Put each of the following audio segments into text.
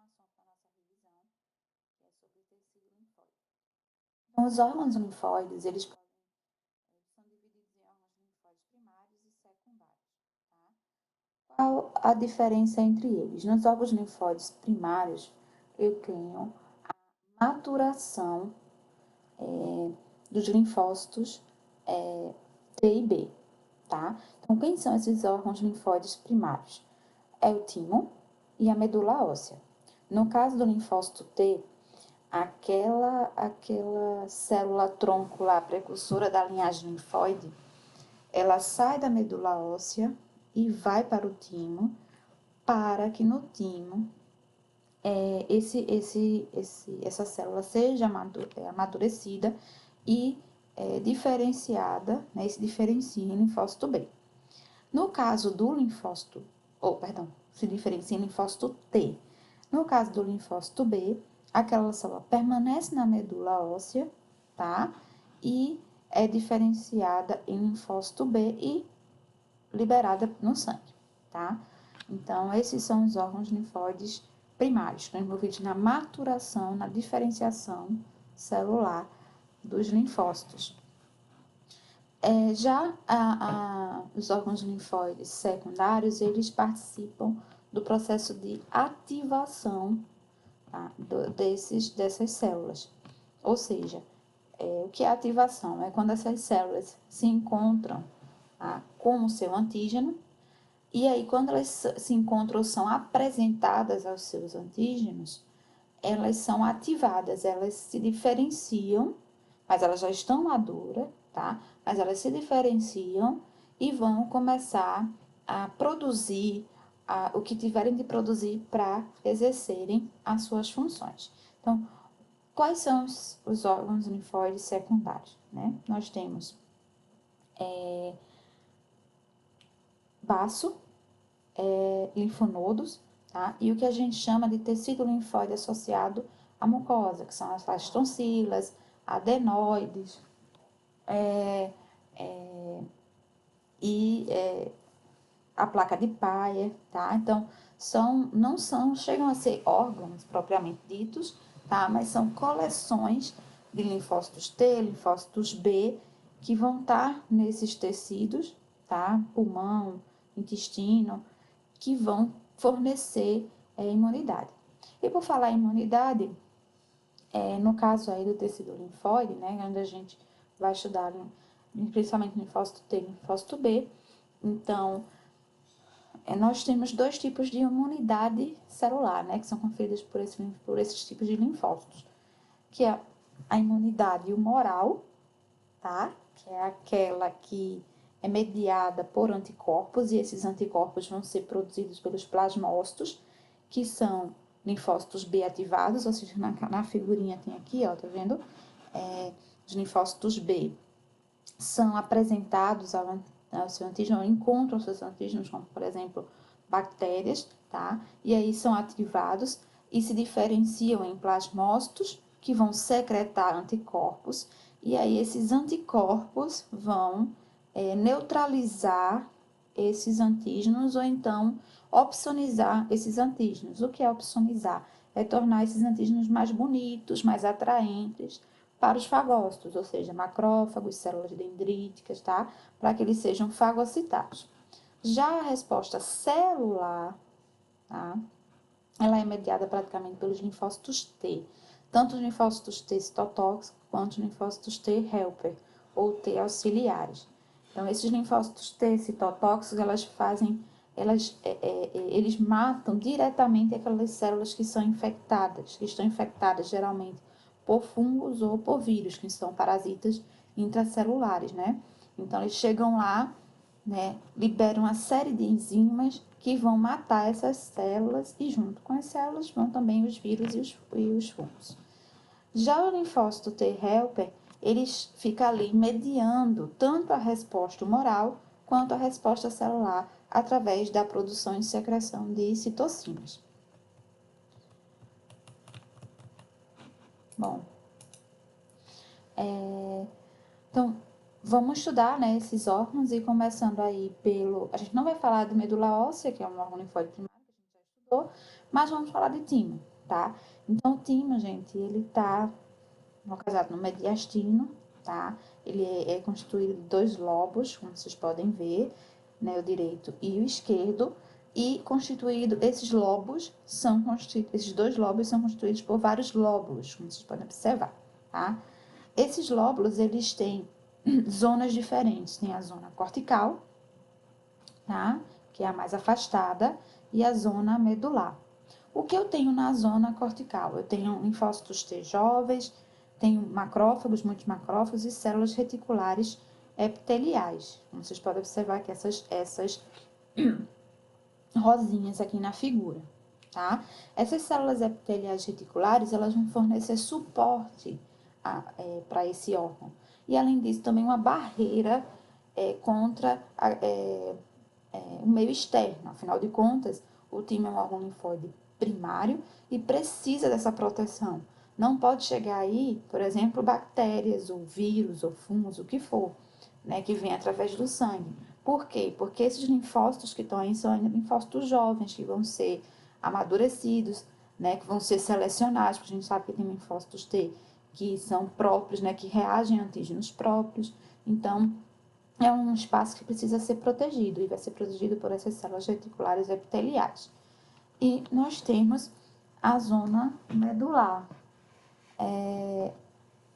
assunto da nossa revisão, que é sobre o tecido linfóide. Então, os órgãos linfóides, eles são divididos em órgãos linfóides primários e secundários, tá? Qual a diferença entre eles? Nos órgãos linfóides primários, eu tenho a maturação dos linfócitos T e B, tá? Então, quem são esses órgãos linfóides primários? É o timo e a medula óssea. No caso do linfócito T, aquela célula tronco lá, precursora da linhagem linfóide, ela sai da medula óssea e vai para o timo, para que no timo essa célula seja amadurecida e diferenciada, né, se diferencia em linfócito B. No caso do linfócito, se diferencia em linfócito T. No caso do linfócito B, aquela célula permanece na medula óssea, tá? E é diferenciada em linfócito B e liberada no sangue, tá? Então, esses são os órgãos linfóides primários, estão envolvidos na maturação, na diferenciação celular dos linfócitos. Os órgãos linfóides secundários, eles participam do processo de ativação, tá, dessas células. Ou seja, o que é ativação? É quando essas células se encontram, tá, com o seu antígeno, e aí quando elas se encontram ou são apresentadas aos seus antígenos, elas são ativadas, elas se diferenciam, mas elas já estão maduras, tá? Mas elas se diferenciam e vão começar a produzir o que tiverem de produzir para exercerem as suas funções. Então, quais são os órgãos linfóides secundários, né? Nós temos baço, linfonodos, tá? E o que a gente chama de tecido linfóide associado à mucosa, que são as tonsilas, adenoides, a placa de Peyer, tá? Então, chegam a ser órgãos propriamente ditos, tá? Mas são coleções de linfócitos T, linfócitos B, que vão estar nesses tecidos, tá? Pulmão, intestino, que vão fornecer imunidade. E por falar em imunidade, no caso aí do tecido linfóide, né, onde a gente vai estudar principalmente linfócito T e linfócito B, então, nós temos dois tipos de imunidade celular, né, que são conferidas por esses tipos de linfócitos, que é a imunidade humoral, tá, que é aquela que é mediada por anticorpos, e esses anticorpos vão ser produzidos pelos plasmócitos, que são linfócitos B ativados, ou seja, na figurinha tem aqui, ó, tá vendo? Os linfócitos B são apresentados ao seu antígeno, encontram seus antígenos, como, por exemplo, bactérias, tá? E aí são ativados e se diferenciam em plasmócitos, que vão secretar anticorpos, e aí esses anticorpos vão neutralizar esses antígenos ou então opsonizar esses antígenos. O que é opsonizar? É tornar esses antígenos mais bonitos, mais atraentes para os fagócitos, ou seja, macrófagos, células dendríticas, tá? Para que eles sejam fagocitados. Já a resposta celular, tá? Ela é mediada praticamente pelos linfócitos T, tanto os linfócitos T citotóxicos quanto os linfócitos T helper, ou T auxiliares. Então, esses linfócitos T citotóxicos, eles matam diretamente aquelas células que estão infectadas geralmente por fungos ou por vírus, que são parasitas intracelulares, né? Então, eles chegam lá, né, liberam uma série de enzimas que vão matar essas células e junto com as células vão também os vírus e os fungos. Já o linfócito T helper, ele fica ali mediando tanto a resposta humoral quanto a resposta celular através da produção e secreção de citocinas. Bom, então vamos estudar, né, esses órgãos e começando aí pelo... A gente não vai falar de medula óssea, que é um órgão linfóide primário que a gente já estudou, mas vamos falar de timo, tá? Então, o timo, gente, ele tá localizado no mediastino, tá? Ele é constituído de 2 lobos, como vocês podem ver, né? O direito e o esquerdo. E constituído, esses 2 lobos são constituídos por vários lóbulos, como vocês podem observar, tá? Esses lóbulos, eles têm zonas diferentes. Tem a zona cortical, tá? Que é a mais afastada, e a zona medular. O que eu tenho na zona cortical? Eu tenho linfócitos T jovens, tenho macrófagos, muitos macrófagos e células reticulares epiteliais. Como vocês podem observar aqui essas rosinhas aqui na figura, tá? Essas células epiteliais reticulares, elas vão fornecer suporte para esse órgão. E, além disso, também uma barreira contra o meio externo. Afinal de contas, o timo é um órgão linfóide primário e precisa dessa proteção. Não pode chegar aí, por exemplo, bactérias, ou vírus, ou fungos, o que for, né, que vem através do sangue. Por quê? Porque esses linfócitos que estão aí são ainda linfócitos jovens, que vão ser amadurecidos, né, que vão ser selecionados, porque a gente sabe que tem linfócitos T que são próprios, né, que reagem a antígenos próprios. Então, é um espaço que precisa ser protegido e vai ser protegido por essas células reticulares epiteliais. E nós temos a zona medular,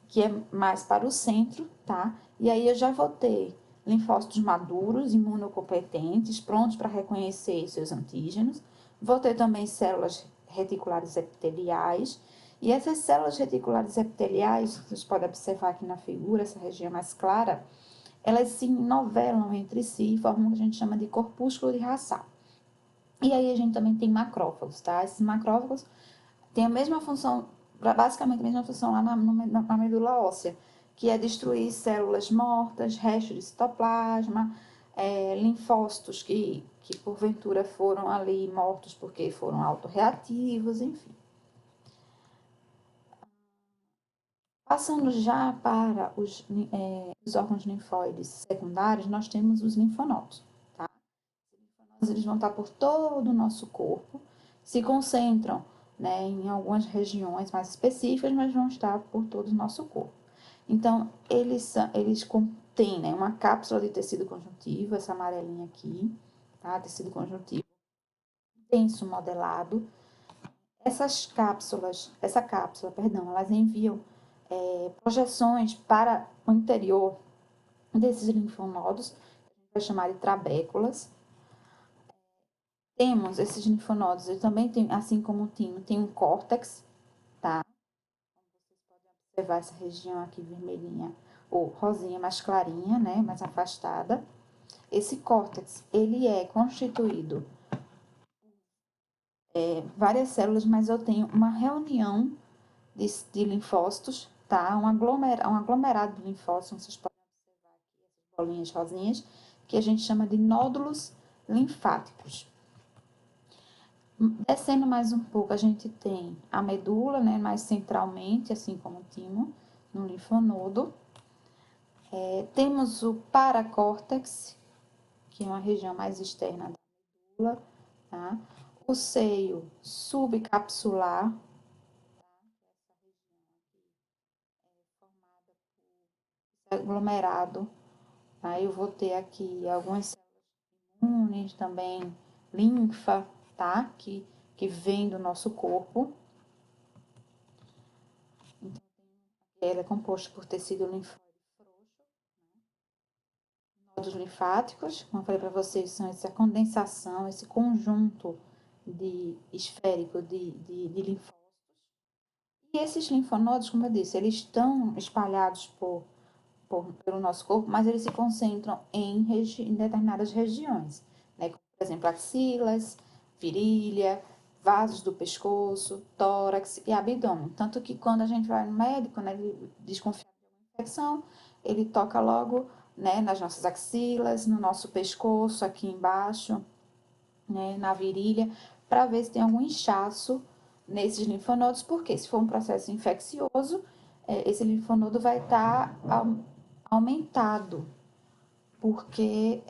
que é mais para o centro, tá? E aí eu já vou ter linfócitos maduros, imunocompetentes, prontos para reconhecer seus antígenos. Vou ter também células reticulares epiteliais. E essas células reticulares epiteliais, vocês podem observar aqui na figura, essa região mais clara, elas se novelam entre si e formam o que a gente chama de corpúsculo de Rassal. E aí a gente também tem macrófagos, tá? Esses macrófagos têm a mesma função, basicamente a mesma função lá na medula óssea, que é destruir células mortas, restos de citoplasma, linfócitos que porventura foram ali mortos porque foram autorreativos, enfim. Passando já para os órgãos linfóides secundários, nós temos os linfonodos, tá? Os linfonodos, eles vão estar por todo o nosso corpo, se concentram, né, em algumas regiões mais específicas, mas vão estar por todo o nosso corpo. Então, eles contêm, né, uma cápsula de tecido conjuntivo, essa amarelinha aqui, tá? Tecido conjuntivo denso modelado. Essa cápsula, perdão, elas enviam projeções para o interior desses linfonodos, que a gente vai chamar de trabéculas. Temos esses linfonodos, e também tem, assim como o timo, tem um córtex, tá? Vocês podem observar essa região aqui vermelhinha, ou rosinha mais clarinha, né, mais afastada. Esse córtex, ele é constituído várias células, mas eu tenho uma reunião de linfócitos, tá? Um aglomerado de linfócitos, vocês podem observar aqui essas bolinhas rosinhas, que a gente chama de nódulos linfáticos. Descendo mais um pouco, a gente tem a medula, né, mais centralmente, assim como o timo, no linfonodo. Temos o paracórtex, que é uma região mais externa da medula, tá? O seio subcapsular, aglomerado. Aí eu vou ter aqui algumas células imunes também, linfa, tá? Que vem do nosso corpo. Então, ela é composta por tecido linfóide frouxo, nódulos linfáticos, como eu falei para vocês, são essa condensação, esse conjunto esférico de linfócitos. E esses linfonodos, como eu disse, eles estão espalhados pelo nosso corpo, mas eles se concentram em determinadas regiões, né? Como, por exemplo, axilas, virilha, vasos do pescoço, tórax e abdômen. Tanto que quando a gente vai no médico, né, ele desconfia de uma infecção, ele toca logo, né, nas nossas axilas, no nosso pescoço, aqui embaixo, né, na virilha, para ver se tem algum inchaço nesses linfonodos, porque se for um processo infeccioso, esse linfonodo vai estar aumentado, porque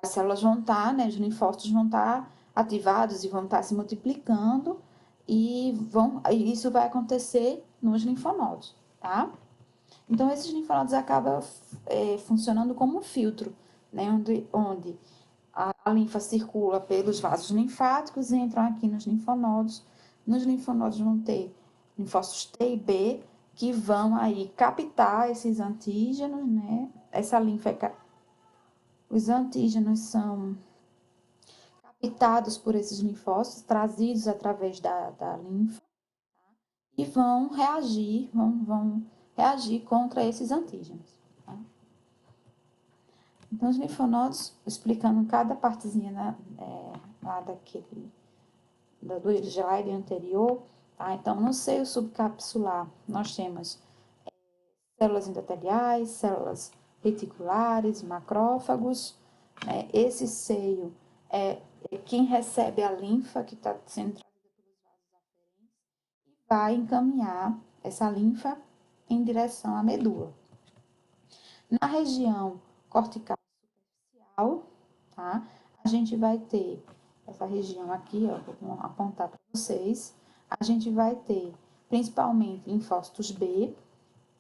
as células vão estar, né, os linfócitos vão estar ativados e vão estar se multiplicando e isso vai acontecer nos linfonodos, tá? Então, esses linfonodos acabam funcionando como um filtro, né? Onde a linfa circula pelos vasos linfáticos e entram aqui nos linfonodos. Nos linfonodos vão ter linfócitos T e B, que vão aí captar esses antígenos, né? Essa linfa os antígenos são captados por esses linfócitos, trazidos através da linfa, e vão reagir contra esses antígenos. Tá? Então, os linfonodos, explicando cada partezinha lá do slide anterior, tá? Então, no seio subcapsular, nós temos células endoteliais, células reticulares, macrófagos. Né? Esse seio é quem recebe a linfa que está sendo trazida pelos vasos aferentes e vai encaminhar essa linfa em direção à medula. Na região cortical superficial, tá? A gente vai ter essa região aqui, ó, vou apontar para vocês. A gente vai ter principalmente linfócitos B,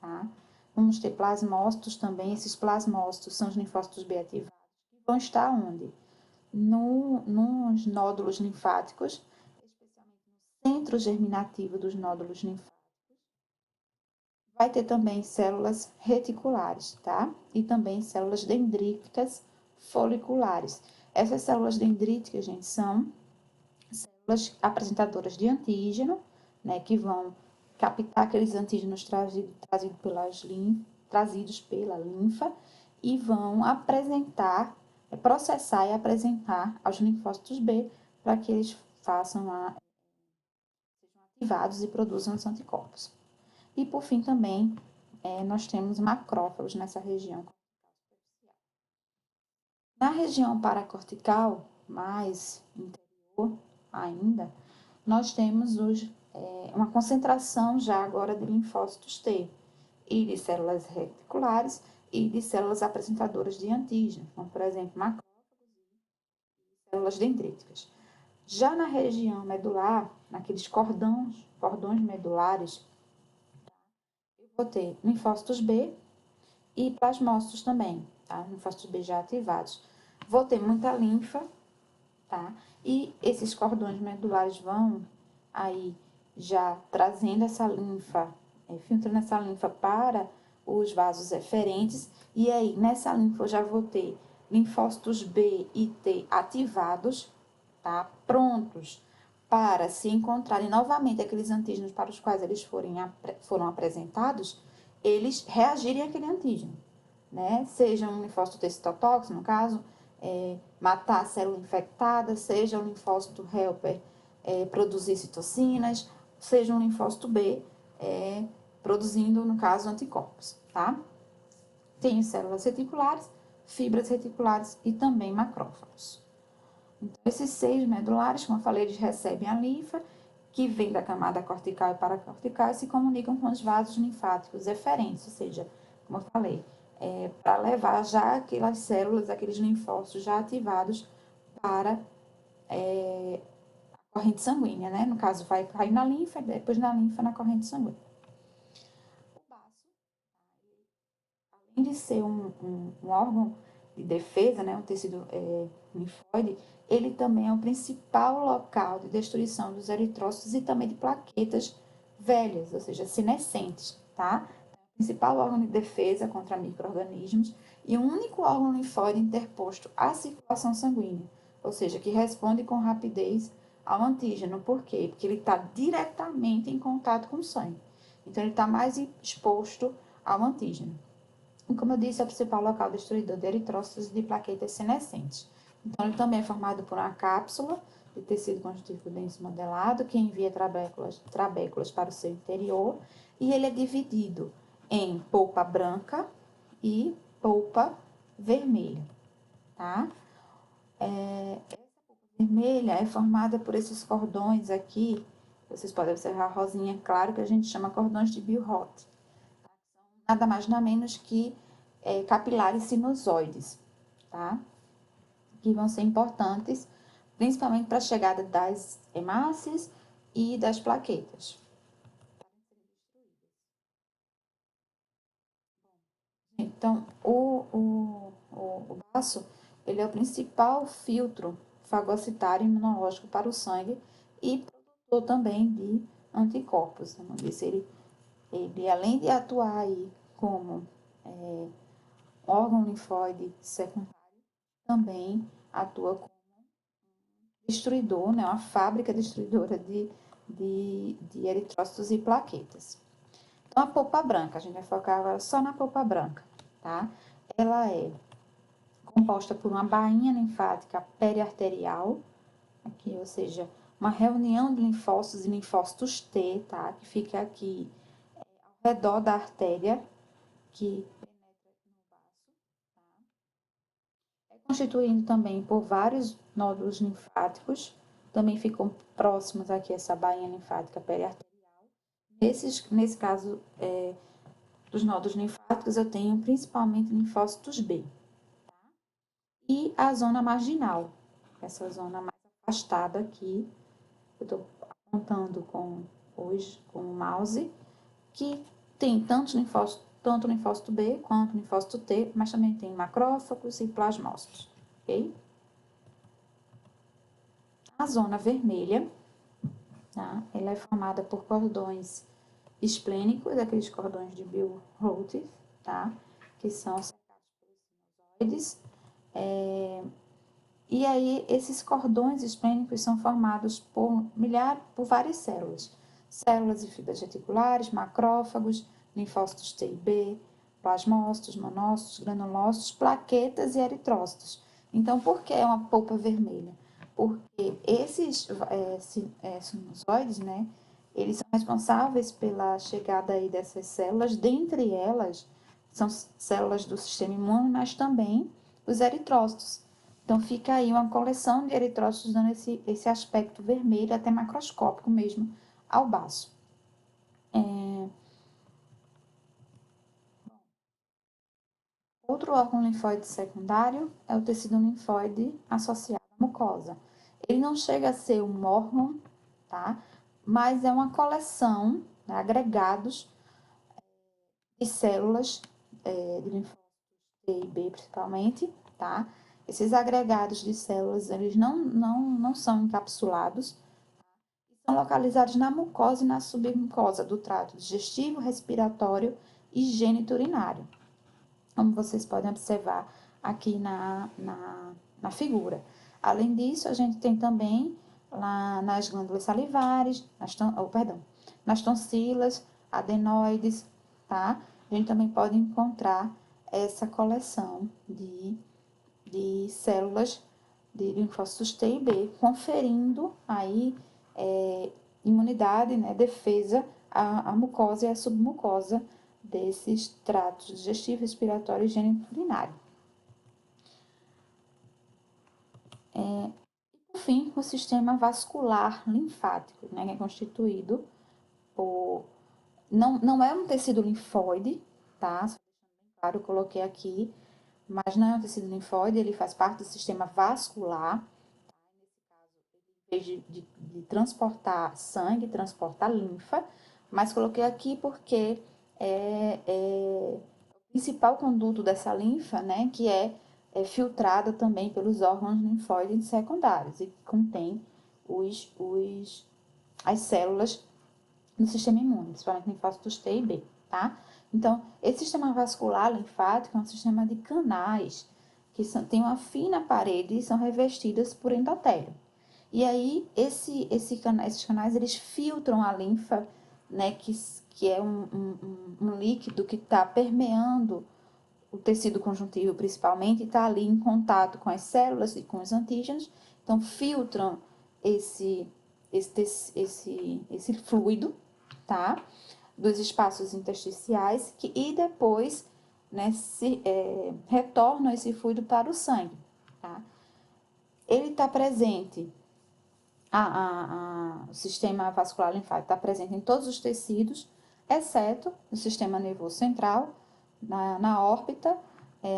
tá? Vamos ter plasmócitos também. Esses plasmócitos são os linfócitos B ativados, que vão estar onde? Nos nódulos linfáticos, especialmente no centro germinativo dos nódulos linfáticos. Vai ter também células reticulares, tá? E também células dendríticas foliculares. Essas células dendríticas, gente, são células apresentadoras de antígeno, né? Que vão captar aqueles antígenos trazidos pela linfa e vão processar e apresentar aos linfócitos B para que eles sejam ativados e produzam os anticorpos. E, por fim, também, nós temos macrófagos nessa região cortical superficial. Na região paracortical, mais interior ainda, nós temos uma concentração já agora de linfócitos T e de células reticulares e de células apresentadoras de antígeno, como, por exemplo, macrófagos e células dendríticas. Já na região medular, naqueles cordões medulares, eu vou ter linfócitos B e plasmócitos também, tá? Linfócitos B já ativados. Vou ter muita linfa, tá? E esses cordões medulares vão aí já trazendo essa linfa, filtrando essa linfa para os vasos eferentes. E aí, nessa linfa, eu já vou ter linfócitos B e T ativados, tá? Prontos para se encontrarem novamente aqueles antígenos para os quais eles foram apresentados, eles reagirem àquele antígeno, né? Seja um linfócito T citotóxico, no caso, matar a célula infectada, seja um linfócito helper produzir citocinas, seja um linfócito B produzindo, no caso, anticorpos, tá? Tem células reticulares, fibras reticulares e também macrófagos. Então, esses seios medulares, como eu falei, eles recebem a linfa, que vem da camada cortical e paracortical, e se comunicam com os vasos linfáticos eferentes, ou seja, como eu falei, para levar já aquelas células, aqueles linfócitos já ativados para a corrente sanguínea, né? No caso, vai cair na linfa, depois na linfa, na corrente sanguínea. O baço, além de ser um órgão de defesa, né, um tecido linfóide, ele também é o principal local de destruição dos eritrócitos e também de plaquetas velhas, ou seja, senescentes, tá? O principal órgão de defesa contra micro-organismos e o único órgão linfóide interposto à circulação sanguínea, ou seja, que responde com rapidez ao antígeno. Por quê? Porque ele está diretamente em contato com o sangue. Então, ele está mais exposto ao antígeno. E, como eu disse, é o principal local destruidor de eritrócitos e de plaquetas senescentes. Então, ele também é formado por uma cápsula de tecido conjuntivo denso modelado, que envia trabéculas para o seu interior, e ele é dividido em polpa branca e polpa vermelha, tá? Essa polpa vermelha é formada por esses cordões aqui, vocês podem observar a rosinha, claro, que a gente chama cordões de Billroth. Nada mais, nada menos que capilares sinusoides, tá? Que vão ser importantes principalmente para a chegada das hemácias e das plaquetas. Então, o baço, ele é o principal filtro fagocitário imunológico para o sangue e produtor também de anticorpos. Como eu disse, ele além de atuar aí como órgão linfóide secundário, também atua como destruidor, né, uma fábrica destruidora de eritrócitos e plaquetas. Então, a polpa branca, a gente vai focar agora só na polpa branca, tá? Ela é composta por uma bainha linfática periarterial, aqui, ou seja, uma reunião de linfócitos e linfócitos T, tá? Que fica aqui ao redor da artéria, que é constituído também por vários nódulos linfáticos, também ficam próximos aqui essa bainha linfática periarterial. Nesse caso dos nódulos linfáticos, eu tenho principalmente linfócitos B. E a zona marginal, essa zona mais afastada aqui, eu estou apontando hoje com o mouse, que tem tanto linfócito B quanto linfócito T, mas também tem macrófagos e plasmócitos, ok? A zona vermelha, tá? Ela é formada por cordões esplênicos, aqueles cordões de Bill-Roth, tá? Que são cercados pelos sinusoides. E aí, esses cordões esplênicos são formados por várias células. Células e fibras reticulares, macrófagos, linfócitos T e B, plasmócitos, monócitos, granulócitos, plaquetas e eritrócitos. Então, por que é uma polpa vermelha? Porque esses sinusoides, né, eles são responsáveis pela chegada aí dessas células, dentre elas são células do sistema imune, mas também os eritrócitos. Então, fica aí uma coleção de eritrócitos dando esse aspecto vermelho, até macroscópico mesmo, ao baço. Outro órgão linfóide secundário é o tecido linfóide associado à mucosa. Ele não chega a ser um órgão, tá? Mas é uma coleção, né, agregados de células de linfócitos T e B principalmente, tá? Esses agregados de células, eles não são encapsulados, são localizados na mucosa e na submucosa do trato digestivo, respiratório e geniturinário, como vocês podem observar aqui na figura. Além disso, a gente tem também lá nas glândulas salivares, nas tonsilas, adenoides, tá? A gente também pode encontrar essa coleção de células de linfócitos T e B, conferindo aí imunidade, né, defesa à mucosa e à submucosa desses tratos digestivo, respiratório e geniturinário. Por fim, o sistema vascular linfático, né, que é constituído por... Não é um tecido linfóide, tá? Só deixando bem claro, eu coloquei aqui, mas não é um tecido linfóide, ele faz parte do sistema vascular. Em vez de transportar sangue, transporta linfa, mas coloquei aqui porque é o principal conduto dessa linfa, né, que é filtrada também pelos órgãos linfóides secundários e que contém as células do sistema imune, principalmente linfócitos T e B, tá? Então, esse sistema vascular linfático é um sistema de canais que tem uma fina parede e são revestidas por endotélio. E aí, esses canais, eles filtram a linfa, né, que é um líquido que está permeando o tecido conjuntivo principalmente, e está ali em contato com as células e com os antígenos, então filtram esse, esse fluido, tá? Dos espaços intersticiais, e depois, né, retornam esse fluido para o sangue, tá? Ele está presente o sistema vascular linfático está presente em todos os tecidos, exceto no sistema nervoso central, na órbita,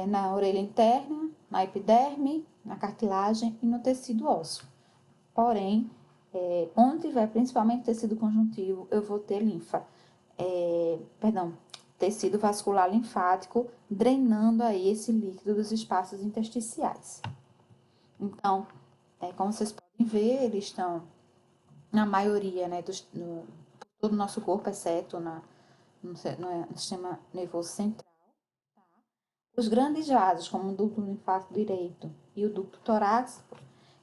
na orelha interna, na epiderme, na cartilagem e no tecido ósseo. Porém, onde tiver principalmente tecido conjuntivo, eu vou ter linfa, tecido vascular linfático drenando aí esse líquido dos espaços intersticiais. Então, como vocês podem ver, eles estão na maioria, né, todo o nosso corpo, exceto no sistema nervoso central. Os grandes vasos, como o ducto linfático direito e o ducto torácico,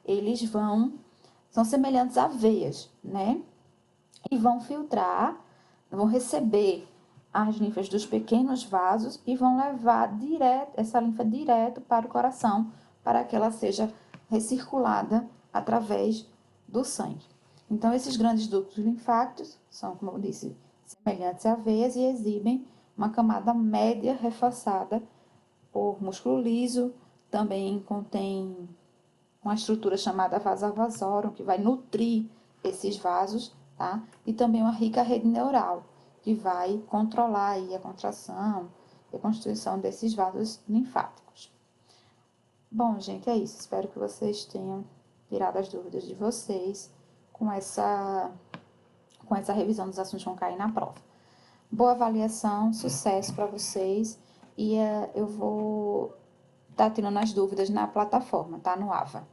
eles são semelhantes a veias, né? E vão filtrar, vão receber as linfas dos pequenos vasos e vão levar essa linfa direto para o coração, para que ela seja recirculada através do sangue. Então, esses grandes ductos linfáticos são, como eu disse, semelhantes a veias e exibem uma camada média reforçada por músculo liso, também contém uma estrutura chamada vasa vasorum, que vai nutrir esses vasos, tá? E também uma rica rede neural, que vai controlar aí a contração e a constituição desses vasos linfáticos. Bom, gente, é isso. Espero que vocês tenham tirado as dúvidas de vocês com essa revisão dos assuntos que vão cair na prova. Boa avaliação, sucesso para vocês e eu vou estar tirando as dúvidas na plataforma, tá? No AVA.